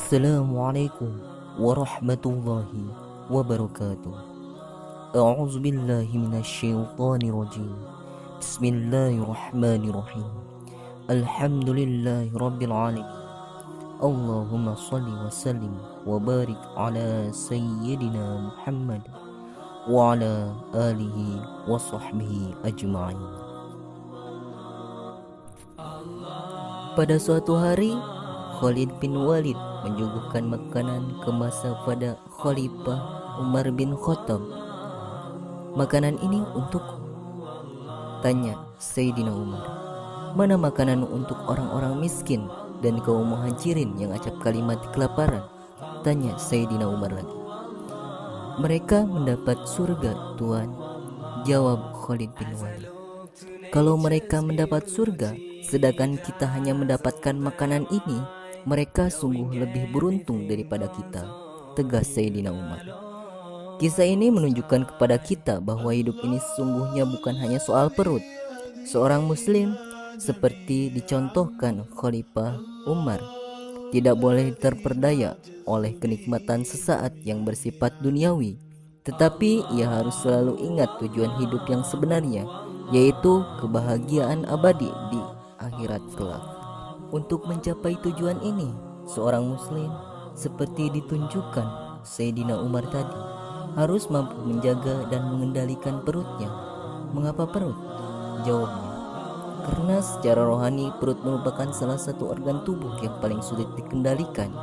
Assalamualaikum warahmatullahi wabarakatuh. A'udzu billahi minasyaitonir rajim. Bismillahirrahmanirrahim. Alhamdulillahi rabbil alamin. Allahumma shalli wa sallim wa barik ala sayyidina Muhammad wa ala alihi wa sahbihi ajma'in. Pada suatu hari, Khalid bin Walid menyuguhkan makanan kemasan pada Khalifah Umar bin Khattab. "Makanan ini untukku," tanya Sayyidina Umar. "Mana makanan untuk orang-orang miskin dan kaum muhajirin yang acap kali mati kelaparan?" tanya Sayyidina Umar lagi. "Mereka mendapat surga, Tuan," jawab Khalid bin Walid. "Kalau mereka mendapat surga, sedangkan kita hanya mendapatkan makanan ini, mereka sungguh lebih beruntung daripada kita," tegas Sayyidina Umar. Kisah ini menunjukkan kepada kita bahwa hidup ini sesungguhnya bukan hanya soal perut. Seorang muslim, seperti dicontohkan Khalifah Umar, tidak boleh terperdaya oleh kenikmatan sesaat yang bersifat duniawi, tetapi ia harus selalu ingat tujuan hidup yang sebenarnya, yaitu kebahagiaan abadi di akhirat kelak. Untuk mencapai tujuan ini, seorang muslim, seperti ditunjukkan Sayyidina Umar tadi, harus mampu menjaga dan mengendalikan perutnya. Mengapa perut? Jawabnya, karena secara rohani perut merupakan salah satu organ tubuh yang paling sulit dikendalikan.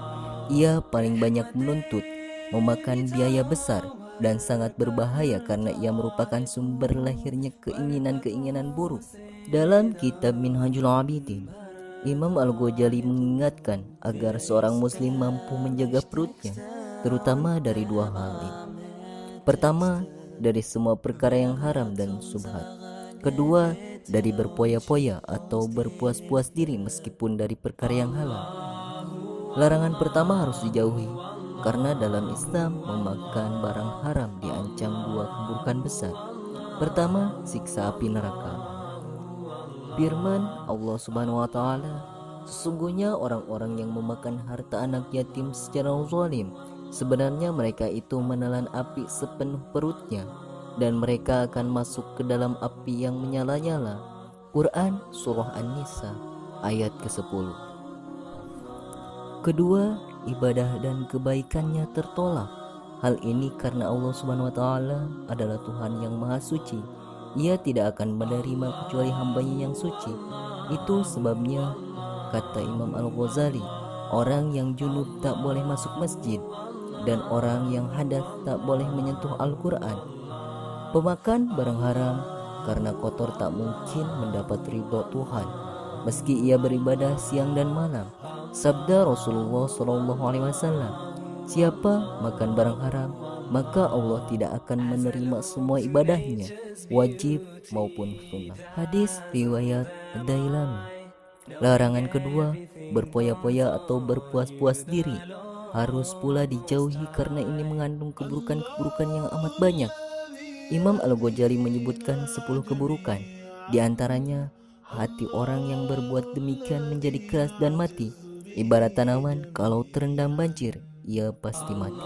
Ia paling banyak menuntut, memakan biaya besar, dan sangat berbahaya karena ia merupakan sumber lahirnya keinginan-keinginan buruk. Dalam kitab Minhajul Abidin, Imam Al-Ghazali mengingatkan agar seorang muslim mampu menjaga perutnya, terutama dari dua hal ini. Pertama, dari semua perkara yang haram dan subhat. Kedua, dari berpoya-poya atau berpuas-puas diri meskipun dari perkara yang halal. Larangan pertama harus dijauhi, karena dalam Islam memakan barang haram diancam dua keburukan besar. Pertama, siksa api neraka. Firman Allah Subhanahu wa taala, "Sesungguhnya orang-orang yang memakan harta anak yatim secara zalim, sebenarnya mereka itu menelan api sepenuh perutnya, dan mereka akan masuk ke dalam api yang menyala-nyala." Quran Surah An-Nisa ayat ke-10. Kedua, ibadah dan kebaikannya tertolak. Hal ini karena Allah Subhanahu wa taala adalah Tuhan yang Maha Suci. Ia tidak akan menerima kecuali hambanya yang suci. Itu sebabnya, kata Imam Al-Ghazali, orang yang junub tak boleh masuk masjid, dan orang yang hadas tak boleh menyentuh Al-Quran. Pemakan barang haram karena kotor tak mungkin mendapat ridho Tuhan, meski ia beribadah siang dan malam. Sabda Rasulullah SAW, "Siapa makan barang haram, maka Allah tidak akan menerima semua ibadahnya, wajib maupun sunnah." Hadis riwayat Dailami. Larangan kedua, berpoya-poya atau berpuas-puas diri, harus pula dijauhi karena ini mengandung keburukan-keburukan yang amat banyak. Imam Al-Ghazali menyebutkan 10 keburukan. Di antaranya, hati orang yang berbuat demikian menjadi keras dan mati. Ibarat tanaman, kalau terendam banjir, ia pasti mati.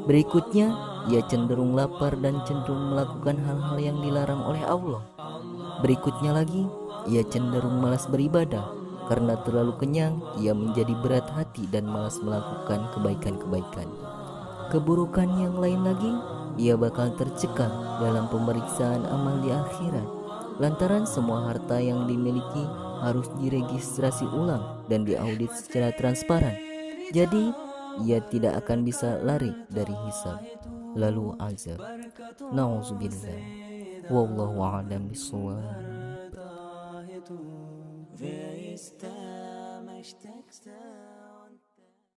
Berikutnya, ia cenderung lapar dan cenderung melakukan hal-hal yang dilarang oleh Allah. Berikutnya lagi, ia cenderung malas beribadah. Karena terlalu kenyang, ia menjadi berat hati dan malas melakukan kebaikan-kebaikan. Keburukan yang lain lagi, ia bakal tercekal dalam pemeriksaan amal di akhirat, lantaran semua harta yang dimiliki harus diregistrasi ulang dan diaudit secara transparan. Jadi, ia tidak akan bisa lari dari hisab, lalu azab. Nauzubillah. Wallahu a'lam bishawab.